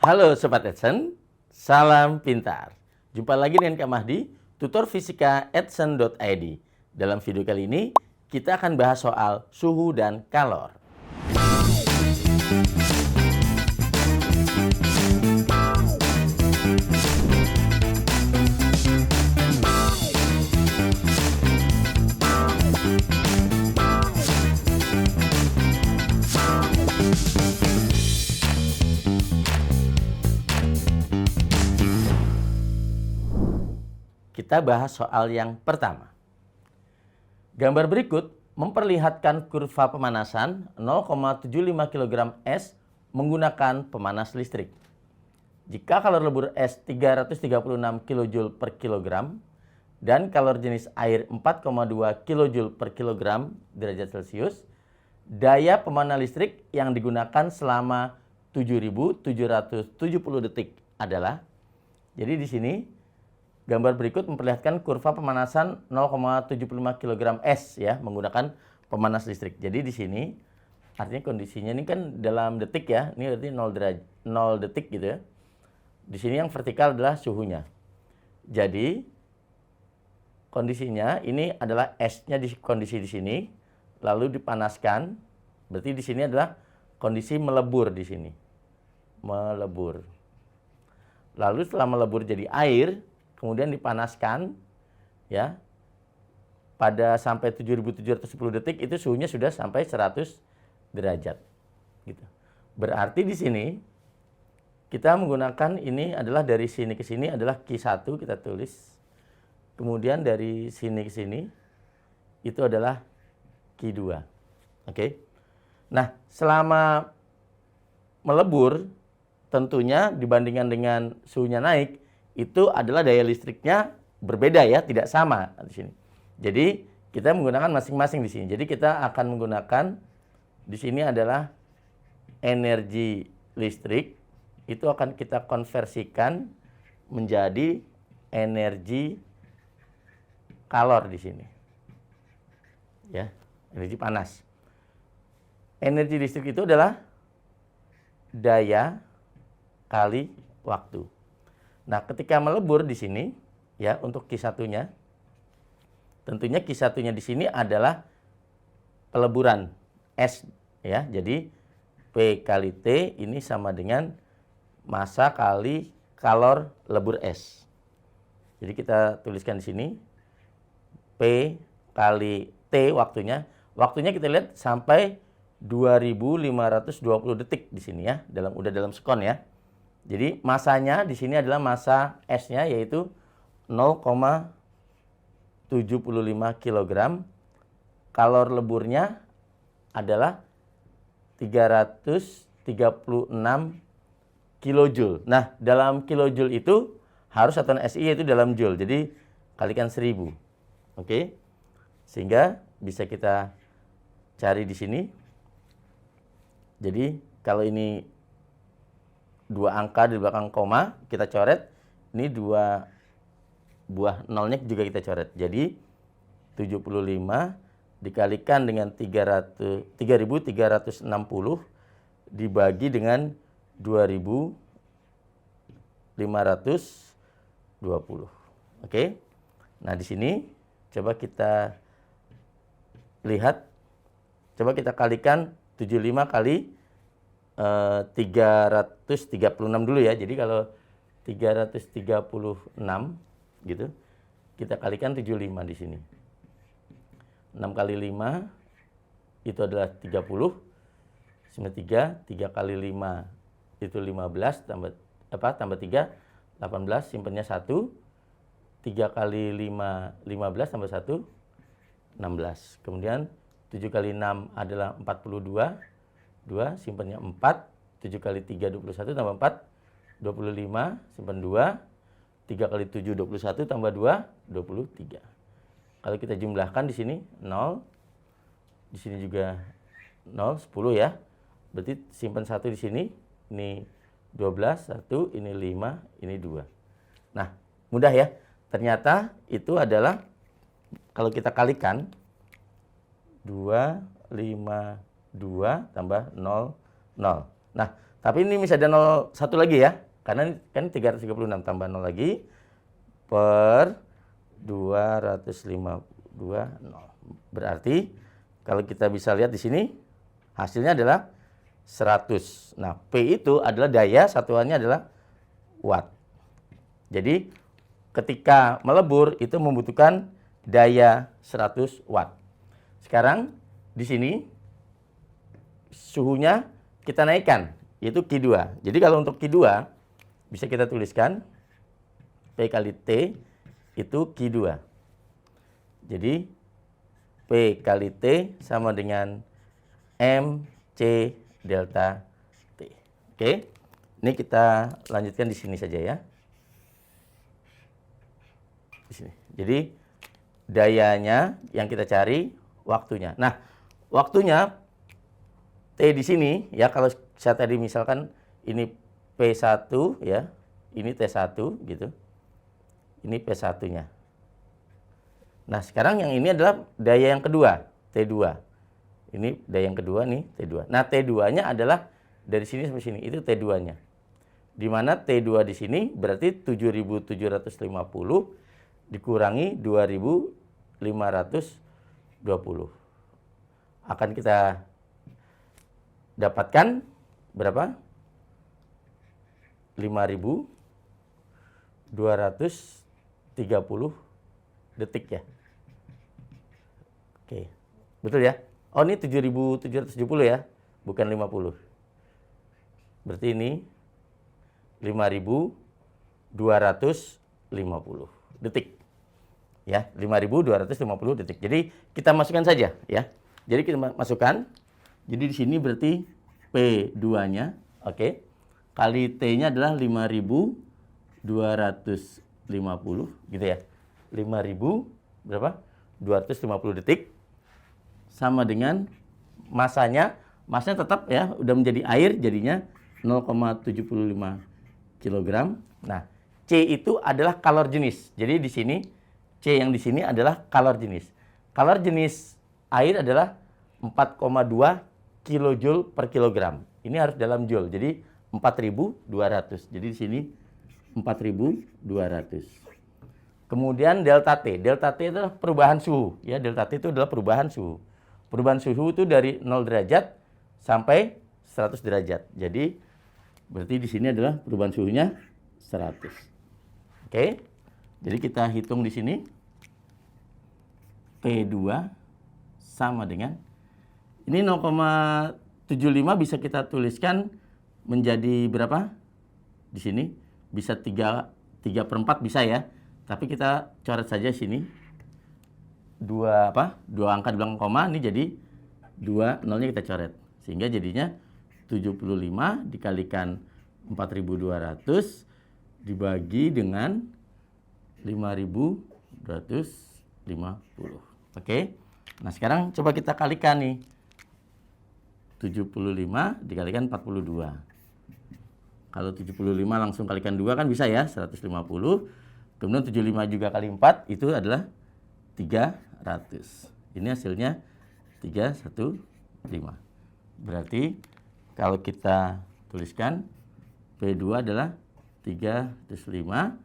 Halo Sobat Edson, salam pintar. Jumpa lagi dengan Kak Mahdi, tutor fisika edson.id. Dalam video kali ini, kita akan bahas soal suhu dan kalor. Kita bahas soal yang pertama. Gambar berikut memperlihatkan kurva pemanasan 0,75 kg es menggunakan pemanas listrik. Jika kalor lebur es 336 kJ per kilogram dan kalor jenis air 4,2 kJ per kilogram derajat Celcius, daya pemanah listrik yang digunakan selama 7.770 detik adalah, jadi di sini gambar berikut memperlihatkan kurva pemanasan 0,75 kg es ya menggunakan pemanas listrik. Jadi di sini artinya kondisinya ini kan dalam detik ya. Ini berarti 0 detik gitu ya. Di sini yang vertikal adalah suhunya. Jadi kondisinya ini adalah esnya di kondisi di sini lalu dipanaskan. Berarti di sini adalah kondisi melebur di sini. Melebur. Lalu setelah melebur jadi air, kemudian dipanaskan ya pada sampai 7.710 detik, itu suhunya sudah sampai 100 derajat gitu. Berarti di sini kita menggunakan ini adalah dari sini ke sini adalah Q1 kita tulis. Kemudian dari sini ke sini itu adalah Q2. Oke. Nah, selama melebur tentunya dibandingkan dengan suhunya naik, itu adalah daya listriknya berbeda ya, tidak sama di sini. Jadi kita menggunakan masing-masing di sini. Jadi kita akan menggunakan di sini adalah energi listrik, itu akan kita konversikan menjadi energi kalor di sini. Ya, energi panas. Energi listrik itu adalah daya kali waktu. Nah, ketika melebur di sini, ya untuk Q1-nya, tentunya Q1-nya di sini adalah peleburan es, ya. Jadi P kali T ini sama dengan massa kali kalor lebur es. Jadi kita tuliskan di sini P kali T waktunya. Waktunya kita lihat sampai 2.520 detik di sini ya, udah dalam sekon ya. Jadi masanya di sini adalah massa esnya yaitu 0,75 kg. Kalor leburnya adalah 336 kJ. Nah, dalam kilojoule itu harus satuan SI yaitu dalam joule. Jadi kalikan 1000. Oke. Sehingga bisa kita cari di sini. Jadi kalau ini dua angka di belakang koma kita coret, ini dua buah nolnya juga kita coret. Jadi 75 dikalikan dengan 3.360 dibagi dengan 2.520. Oke. Nah, di sini coba kita lihat, coba kita kalikan 75 kali 336 dulu ya. Jadi kalau 336 gitu, kita kalikan 75 di sini. 6 kali 5 itu adalah 30. 93, 3 kali 5 itu 15 tambah 3, 18, simpennya 1. 3 kali 5, 15 tambah 1, 16. Kemudian 7 kali 6 adalah 42. 2, simpannya 4, 7 kali 3, 21, tambah 4, 25, simpan 2, 3 kali 7, 21, tambah 2, 23. Kalau kita jumlahkan di sini 0, di sini juga 0, 10 ya. Berarti simpan 1 di sini, ini 12, 1, ini 5, ini 2. Nah, mudah ya. Ternyata itu adalah, kalau kita kalikan, 2, 5, 2 tambah 0, 0. Nah, Tapi ini masih ada 0,1 lagi ya. Karena kan 336 tambah 0 lagi per 252 0. Berarti kalau kita bisa lihat di sini hasilnya adalah 100. Nah, P itu adalah daya, satuannya adalah watt. Jadi ketika melebur itu membutuhkan daya 100 watt. Sekarang di sini suhunya kita naikkan, yaitu Q2. Jadi kalau untuk Q2 bisa kita tuliskan P kali T itu Q2. Jadi P kali T sama dengan MC delta T. Oke. Ini kita lanjutkan di sini saja ya. Di sini. Jadi dayanya yang kita cari, waktunya. Nah, waktunya T di sini ya, kalau saya tadi misalkan ini P1 ya, ini T1 gitu. Ini P1-nya. Nah, sekarang yang ini adalah daya yang kedua, T2. Ini daya yang kedua nih, T2. Nah, T2-nya adalah dari sini sampai sini, itu T2-nya. Di mana T2 di sini berarti 7.750 dikurangi 2.520. Akan kita dapatkan berapa? 5.230 detik ya. Oke. Betul ya? Oh, ini 7.770 ya, bukan 50. Berarti ini 5.250 detik. Ya, 5.250 detik. Jadi kita masukkan saja ya. Jadi kita masukkan. Jadi di sini berarti P2-nya, oke. Kali T-nya adalah 5.250 gitu ya. 5.000 berapa? 250 detik sama dengan masanya tetap ya udah menjadi air, jadinya 0,75 kg. Nah, C itu adalah kalor jenis. Jadi di sini C yang di sini adalah kalor jenis. Kalor jenis air adalah 4,2 kilojoule per kilogram. Ini harus dalam joule. Jadi 4.200. Jadi di sini 4.200. Kemudian delta T. Delta T adalah perubahan suhu. Ya, delta T itu adalah perubahan suhu. Perubahan suhu itu dari 0 derajat sampai 100 derajat. Jadi berarti di sini adalah perubahan suhunya 100. Oke. Jadi kita hitung di sini P2 sama dengan ini 0,75 bisa kita tuliskan menjadi berapa? Di sini bisa 3/4 bisa ya. Tapi kita coret saja sini. Dua angka di belakang koma, ini jadi 2 nolnya kita coret. Sehingga jadinya 75 dikalikan 4.200 dibagi dengan 5.250. Oke. Nah, sekarang coba kita kalikan nih. 75 dikalikan 42. Kalau 75 langsung kalikan 2 kan bisa ya, 150. Kemudian 75 juga kali 4 itu adalah 300. Ini hasilnya 315. Berarti kalau kita tuliskan P2 adalah 305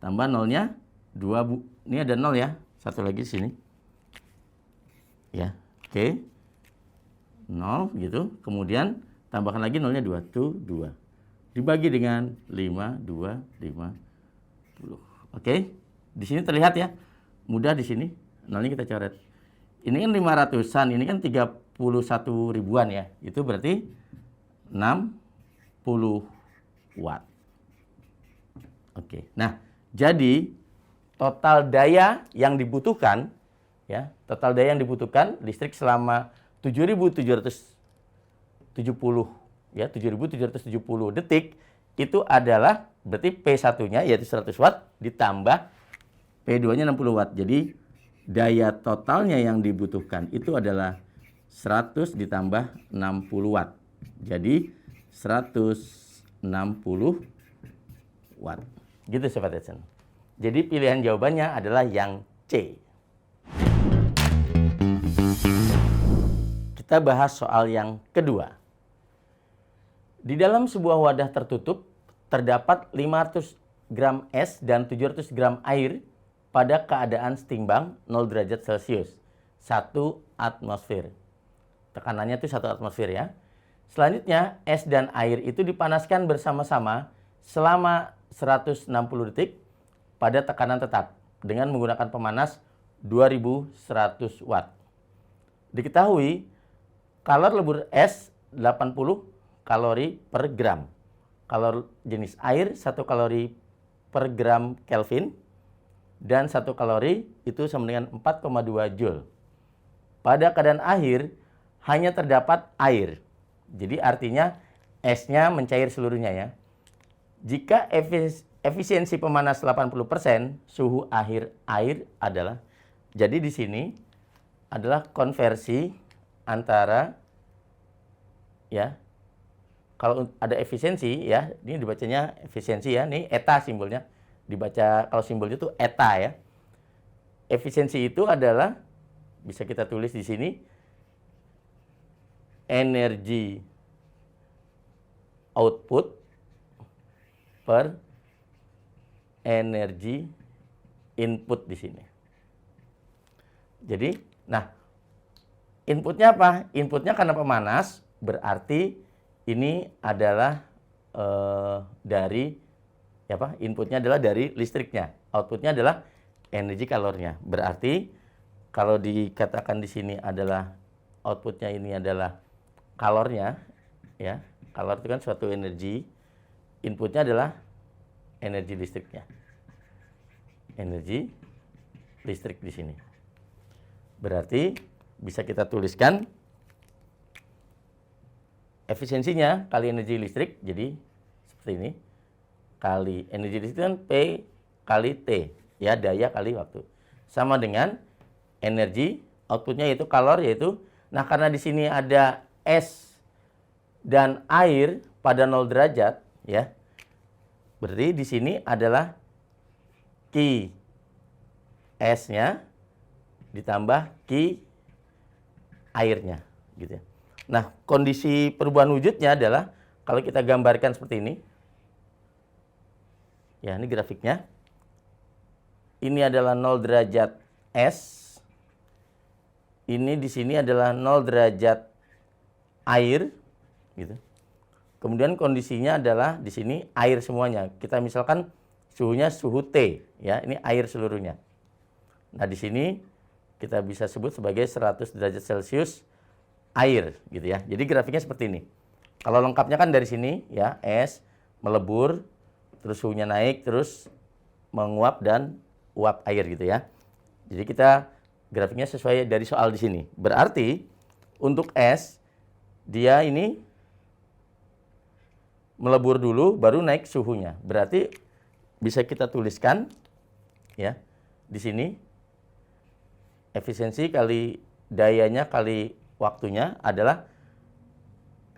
tambah nolnya 2 ini ada 0 ya. Satu lagi di sini. Ya, oke. 0 gitu. Kemudian tambahkan lagi nolnya 2 tuh 2. Dibagi dengan 5, 2, 50. Oke, di sini terlihat ya, mudah di sini, nolnya kita coret. Ini kan 500-an, ini kan 31 ribuan ya, itu berarti 60 watt. Oke, nah jadi total daya yang dibutuhkan, ya, total daya yang dibutuhkan listrik selama 7.770, ya, 7.770 detik itu adalah berarti P1-nya yaitu 100 watt ditambah P2-nya 60 watt. Jadi daya totalnya yang dibutuhkan itu adalah 100 ditambah 60 watt. Jadi 160 watt. Gitu Sobat Edson. Jadi pilihan jawabannya adalah yang C. Kita bahas soal yang kedua. Di dalam sebuah wadah tertutup terdapat 500 gram es dan 700 gram air pada keadaan setimbang 0 derajat Celcius, 1 atmosfer. Tekanannya itu 1 atmosfer ya. Selanjutnya, es dan air itu dipanaskan bersama-sama selama 160 detik pada tekanan tetap dengan menggunakan pemanas 2100 watt. Diketahui, kalor lebur es 80 kalori per gram. Kalor jenis air 1 kalori per gram Kelvin dan 1 kalori itu sama dengan 4,2 Joule. Pada keadaan akhir hanya terdapat air. Jadi artinya esnya mencair seluruhnya ya. Jika efisiensi pemanas 80%, suhu akhir air adalah, jadi di sini adalah konversi antara ya. Kalau ada efisiensi ya, ini dibacanya efisiensi ya, ini eta simbolnya. Dibaca kalau simbolnya itu eta ya. Efisiensi itu adalah bisa kita tulis di sini energi output per energi input di sini. Jadi, nah inputnya apa? Inputnya karena pemanas, berarti ini adalah dari apa? Inputnya adalah dari listriknya, outputnya adalah energi kalornya. Berarti kalau dikatakan di sini adalah outputnya ini adalah kalornya, ya. Kalor itu kan suatu energi, inputnya adalah energi listriknya. Energi listrik di sini. Berarti bisa kita tuliskan efisiensinya kali energi listrik, jadi seperti ini. Kali energi listrik kan P kali T, ya, daya kali waktu. Sama dengan energi outputnya yaitu kalor, yaitu, nah karena di sini ada es dan air pada 0 derajat, ya. Berarti di sini adalah Q S-nya ditambah Q airnya, gitu ya. Nah, kondisi perubahan wujudnya adalah kalau kita gambarkan seperti ini. Ya, ini grafiknya. Ini adalah 0 derajat S. Ini di sini adalah 0 derajat air, gitu. Kemudian kondisinya adalah di sini air semuanya. Kita misalkan suhunya suhu T, ya. Ini air seluruhnya. Nah, di sini kita bisa sebut sebagai 100 derajat Celcius air, gitu ya. Jadi grafiknya seperti ini. Kalau lengkapnya kan dari sini ya, es melebur, terus suhunya naik, terus menguap dan uap air gitu ya. Jadi kita grafiknya sesuai dari soal di sini. Berarti untuk es dia ini melebur dulu baru naik suhunya. Berarti bisa kita tuliskan ya di sini efisiensi kali dayanya kali waktunya adalah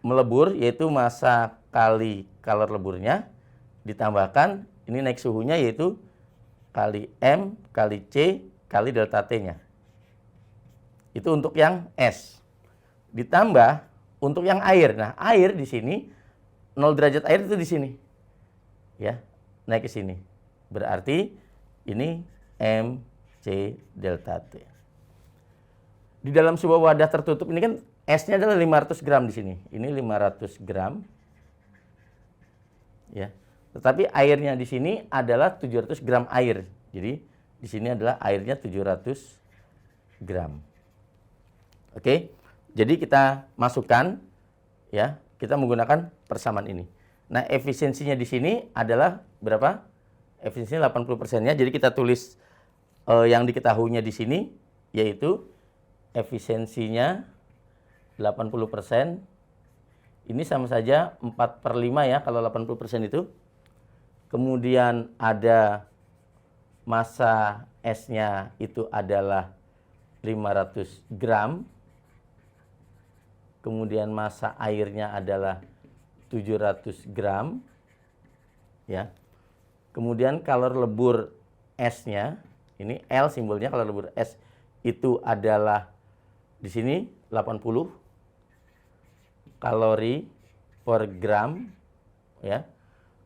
melebur, yaitu massa kali kalor leburnya, ditambahkan ini naik suhunya yaitu kali M kali C kali delta T-nya. Itu untuk yang es. Ditambah untuk yang air. Nah, air di sini 0 derajat air itu di sini. Ya, naik ke sini. Berarti ini M C delta T. Di dalam sebuah wadah tertutup ini kan esnya adalah 500 gram di sini. Ini 500 gram. Ya. Tetapi airnya di sini adalah 700 gram air. Jadi di sini adalah airnya 700 gram. Oke. Jadi kita masukkan ya, kita menggunakan persamaan ini. Nah, efisiensinya di sini adalah berapa? Efisiensinya 80%-nya. Jadi kita tulis yang diketahuinya di sini yaitu efisiensinya 80%. Ini sama saja 4/5 ya kalau 80% itu. Kemudian ada massa esnya itu adalah 500 gram. Kemudian massa airnya adalah 700 gram. Ya. Kemudian kalor lebur esnya, ini L simbolnya kalor lebur es itu adalah di sini 80 kalori per gram, ya.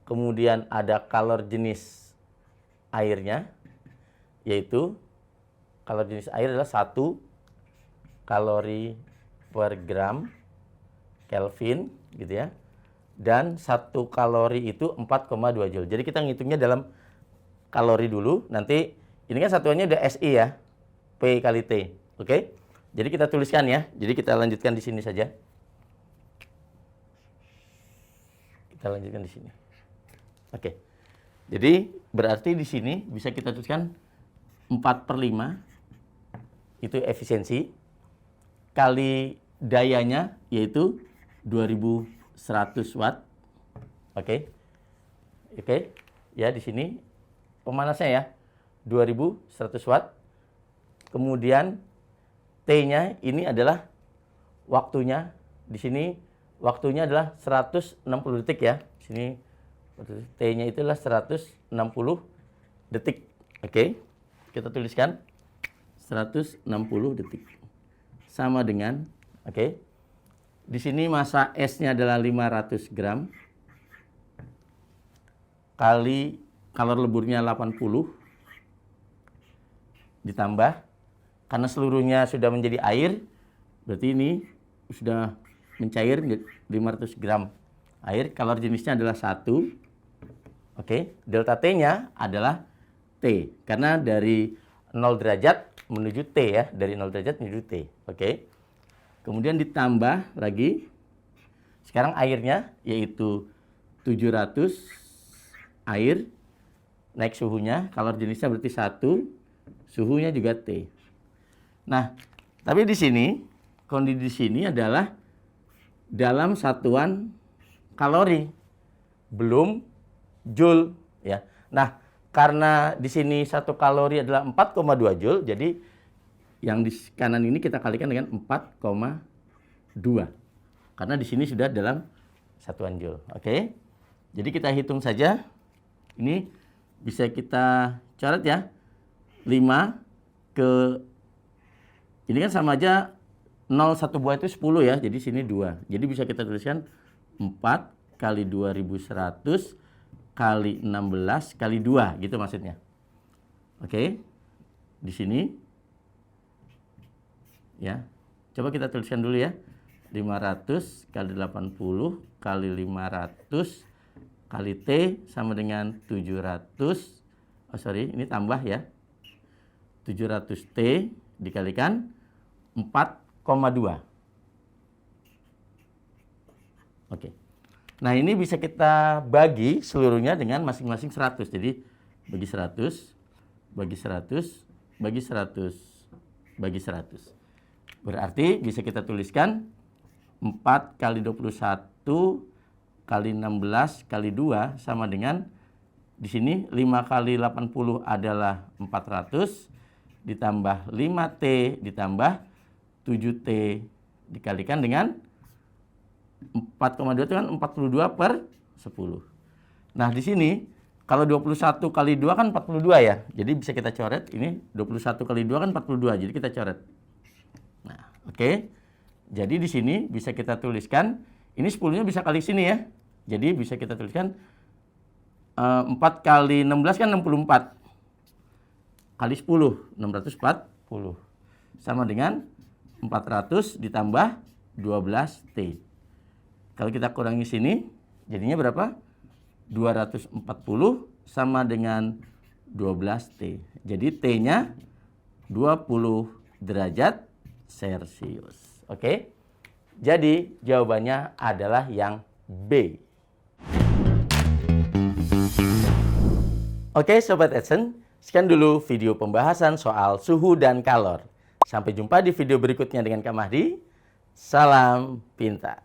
Kemudian ada kalori jenis airnya, yaitu kalori jenis air adalah 1 kalori per gram Kelvin, gitu ya. Dan 1 kalori itu 4,2 Joule. Jadi kita ngitungnya dalam kalori dulu. Nanti ini kan satuannya udah SI ya, P kali T. Oke? Jadi kita tuliskan ya. Jadi kita lanjutkan di sini saja. Kita lanjutkan di sini. Oke. Jadi berarti di sini bisa kita tuliskan 4/5 itu efisiensi kali dayanya yaitu 2100 watt. Oke. Oke. Ya di sini pemanasnya ya 2100 watt. Kemudian T-nya ini adalah waktunya. Di sini waktunya adalah 160 detik ya. Di sini T-nya itu adalah 160 detik. Oke. Kita tuliskan 160 detik. Sama dengan, oke. Di sini massa S-nya adalah 500 gram. Kali kalori leburnya 80. Ditambah, karena seluruhnya sudah menjadi air, berarti ini sudah mencair 500 gram air. Kalori jenisnya adalah 1. Oke, delta T-nya adalah T. Karena dari 0 derajat menuju T ya. Dari 0 derajat menuju T. Oke. Kemudian ditambah lagi. Sekarang airnya yaitu 700 air. Naik suhunya. Kalori jenisnya berarti 1. Suhunya juga T. Nah, tapi di sini, kondisi di sini adalah dalam satuan kalori. Belum Joule ya. Nah, karena di sini 1 kalori adalah 4,2 Joule, jadi yang di kanan ini kita kalikan dengan 4,2. Karena di sini sudah dalam satuan Joule. Oke. Jadi kita hitung saja. Ini bisa kita coret ya. 5 ke ini kan sama aja 0 1 buah itu 10 ya. Jadi sini 2. Jadi bisa kita tuliskan 4 kali 2100 kali 16 kali 2 gitu maksudnya. Oke. Di sini ya. Coba kita tuliskan dulu ya. 500 kali 80 kali 500 kali T sama dengan 700. Oh sorry, ini tambah ya. 700T dikalikan 4,2. Oke. Nah, ini bisa kita bagi seluruhnya dengan masing-masing 100. Jadi, bagi 100, bagi 100, bagi 100, bagi 100. Berarti bisa kita tuliskan 4 kali 21 kali 16 kali 2 sama dengan di sini 5 kali 80 adalah 400 ditambah 5T ditambah 7T dikalikan dengan 4,2 itu kan 42 per 10. Nah, di sini kalau 21 kali 2 kan 42 ya. Jadi bisa kita coret. Ini 21 kali 2 kan 42. Jadi kita coret. Nah, oke. Jadi di sini bisa kita tuliskan. Ini 10-nya bisa kali sini ya. Jadi bisa kita tuliskan 4 kali 16 kan 64. Kali 10, 640. Sama dengan 400 ditambah 12T. Kalau kita kurangi sini, jadinya berapa? 240 sama dengan 12T. Jadi T-nya 20 derajat Celcius. Oke? Jadi jawabannya adalah yang B. Oke, Sobat Edson. Sekian dulu video pembahasan soal suhu dan kalor. Sampai jumpa di video berikutnya dengan Kak Mahdi. Salam pintar.